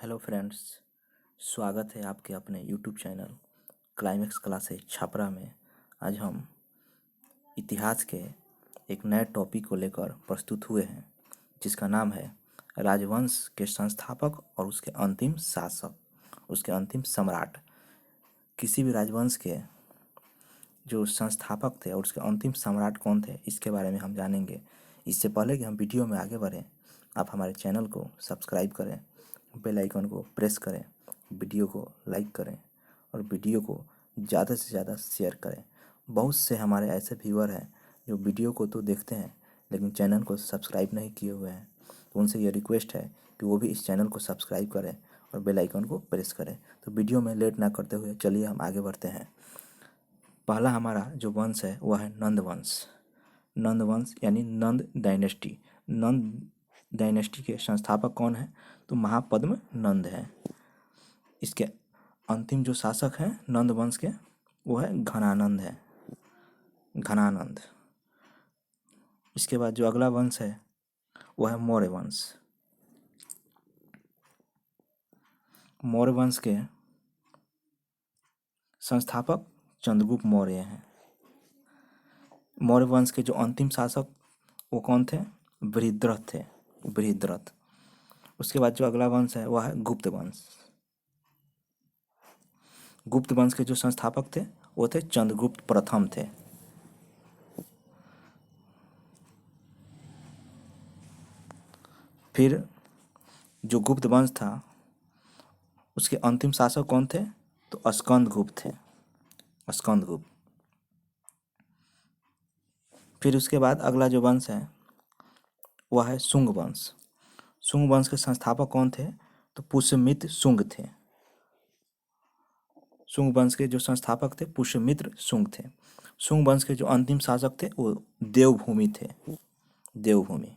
Hello friends, स्वागत है आपके अपने YouTube channel climax classes Chhapra में। आज हम इतिहास के एक नए टॉपिक को लेकर प्रस्तुत हुए हैं, जिसका नाम है राजवंश के संस्थापक और उसके अंतिम शासक, उसके अंतिम सम्राट। किसी भी राजवंश के जो संस्थापक थे और उसके अंतिम सम्राट कौन थे, इसके बारे में हम जानेंगे। इससे पहले कि हम वीडियो में आगे बढ़ें, आप हमारे चैनल को सब्सक्राइब करें, बेल आइकन को प्रेस करें, वीडियो को लाइक करें और वीडियो को ज़्यादा से ज़्यादा शेयर करें। बहुत से हमारे ऐसे व्यूअर हैं जो वीडियो को तो देखते हैं लेकिन चैनल को सब्सक्राइब नहीं किए हुए हैं, तो उनसे ये रिक्वेस्ट है कि वो भी इस चैनल को सब्सक्राइब करें और बेल आइकन को प्रेस करें। तो वीडियो में लेट ना करते हुए चलिए हम आगे बढ़ते हैं। पहला हमारा जो वंश है वह है नंद वंश। नंद वंश यानी नंद डायनेस्टी। नंद डायनेस्टी के संस्थापक कौन है? तो महापद्म नंद है। इसके अंतिम जो शासक हैं नंद वंश के वो है घनानंद है, घनानंद। इसके बाद जो अगला वंश है वह है मौर्य वंश। मौर्य वंश के संस्थापक चंद्रगुप्त मौर्य हैं। मौर्य वंश के जो अंतिम शासक वो कौन थे? बृहद्रथ थे, बृहद्रथ। उसके बाद जो अगला वंश है वह है गुप्त वंश। गुप्त वंश के जो संस्थापक थे वो थे चंद्रगुप्त प्रथम थे। फिर जो गुप्त वंश था उसके अंतिम शासक कौन थे? तो स्कंदगुप्त थे, स्कंदगुप्त। फिर उसके बाद अगला जो वंश है वह है शुंग वंश। शुंग वंश के संस्थापक कौन थे? तो पुष्यमित्र शुंग थे। शुंग वंश के जो संस्थापक थे पुष्यमित्र शुंग थे। शुंग वंश के जो अंतिम शासक थे वो देवभूमि थे, देवभूमि।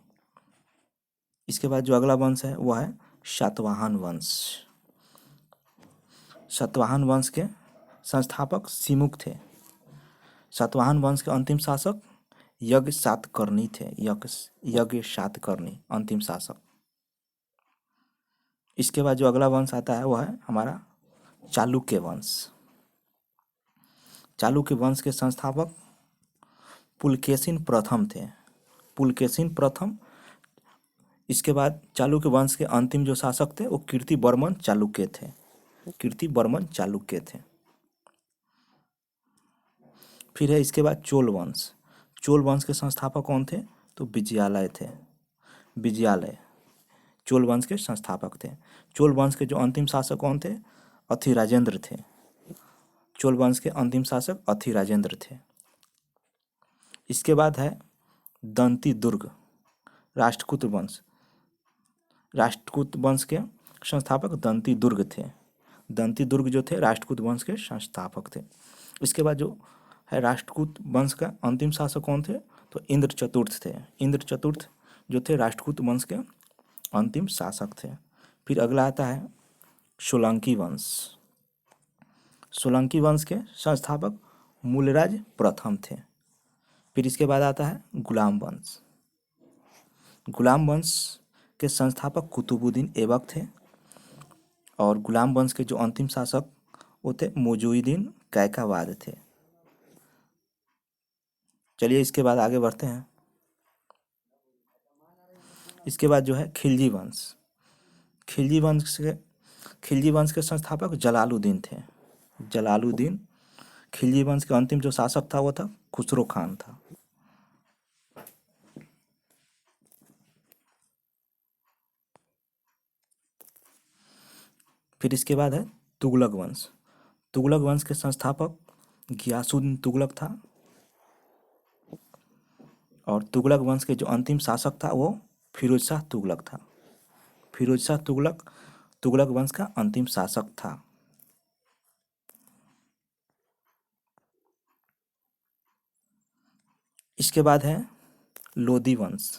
इसके बाद जो अगला वंश है वह है सातवाहन वंश। सातवाहन वंश के संस्थापक सिमुक थे। सातवाहन वंश के अंतिम शासक यज्ञ सातकर्णी थे, यज्ञ सातकर्णी अंतिम शासक। इसके बाद जो अगला वंश आता है वह है हमारा चालुक्य वंश। चालुक्य वंश के संस्थापक पुलकेशिन प्रथम थे, पुलकेशिन प्रथम। इसके बाद चालुक्य वंश के अंतिम जो शासक थे वो कीर्तिवर्मन चालुक्य थे, कीर्तिवर्मन चालुक्य थे। फिर है इसके बाद चोल वंश। चोल वंश के संस्थापक कौन थे? तो विजयालय थे, विजयालय चोल वंश के संस्थापक थे। चोल वंश के जो अंतिम शासक कौन थे? अथिराजेंद्र थे। चोल वंश के अंतिम शासक अथिराजेंद्र थे। इसके बाद है दंती दुर्ग राष्ट्रकूट वंश। राष्ट्रकूट वंश के संस्थापक दंती दुर्ग थे। दंती दुर्ग जो थे राष्ट्रकूट वंश के संस्थापक थे। इसके बाद जो है राष्ट्रकूट वंश का अंतिम शासक कौन थे? तो इंद्र चतुर्थ थे। इंद्र चतुर्थ जो थे राष्ट्रकूट वंश के अंतिम शासक थे। फिर अगला आता है सोलंकी वंश। सोलंकी वंश के संस्थापक मूलराज प्रथम थे। फिर इसके बाद आता है गुलाम वंश। गुलाम वंश के संस्थापक कुतुबुद्दीन ऐबक थे और गुलाम वंश के जो अंतिम शासक वो थे मोजुद्दीन कैकावाद थे। चलिए इसके बाद आगे बढ़ते हैं। इसके बाद जो है खिलजी वंश। खिलजी वंश के संस्थापक जलालुद्दीन थे, जलालुद्दीन। खिलजी वंश के अंतिम जो शासक था वो था खुसरो खान था। फिर इसके बाद है तुगलक वंश। तुगलक वंश के संस्थापक गियासुद्दीन तुगलक था और तुगलक वंश के जो अंतिम शासक था वो फिरोज शाह तुगलक था। फिरोज शाह तुगलक तुगलक वंश का अंतिम शासक था। इसके बाद है लोदी वंश।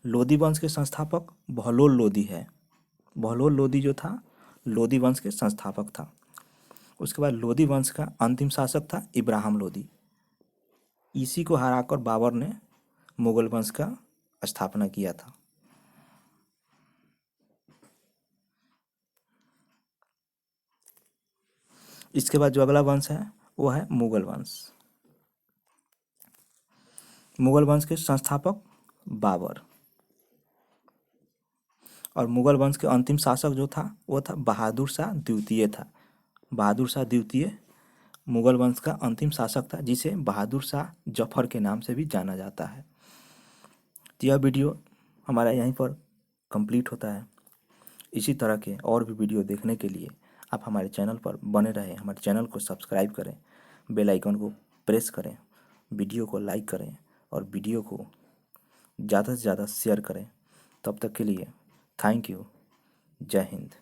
लोदी वंश के संस्थापक बहलोल लोदी है। बहलोल लोदी जो था लोदी वंश के संस्थापक था। उसके बाद लोदी वंश का अंतिम शासक था इब्राहिम लोदी। इसी को हराकर बाबर ने मुगल वंश का स्थापना किया था। इसके बाद जो अगला वंश है वो है मुगल वंश। मुगल वंश के संस्थापक बाबर। और मुगल वंश के अंतिम शासक जो था वो था बहादुर शाह द्वितीय था। बहादुर शाह द्वितीय मुगल वंश का अंतिम शासक था, जिसे बहादुर शाह जफर के नाम से भी जाना जाता है। तो यह वीडियो हमारा यहीं पर कंप्लीट होता है। इसी तरह के और भी वीडियो देखने के लिए आप हमारे चैनल पर बने रहें, हमारे चैनल को सब्सक्राइब करें, बेल आइकन को प्रेस करें, वीडियो को लाइक करें और वीडियो को ज़्यादा से ज़्यादा शेयर करें। तब तक के लिए थैंक यू। जय हिंद।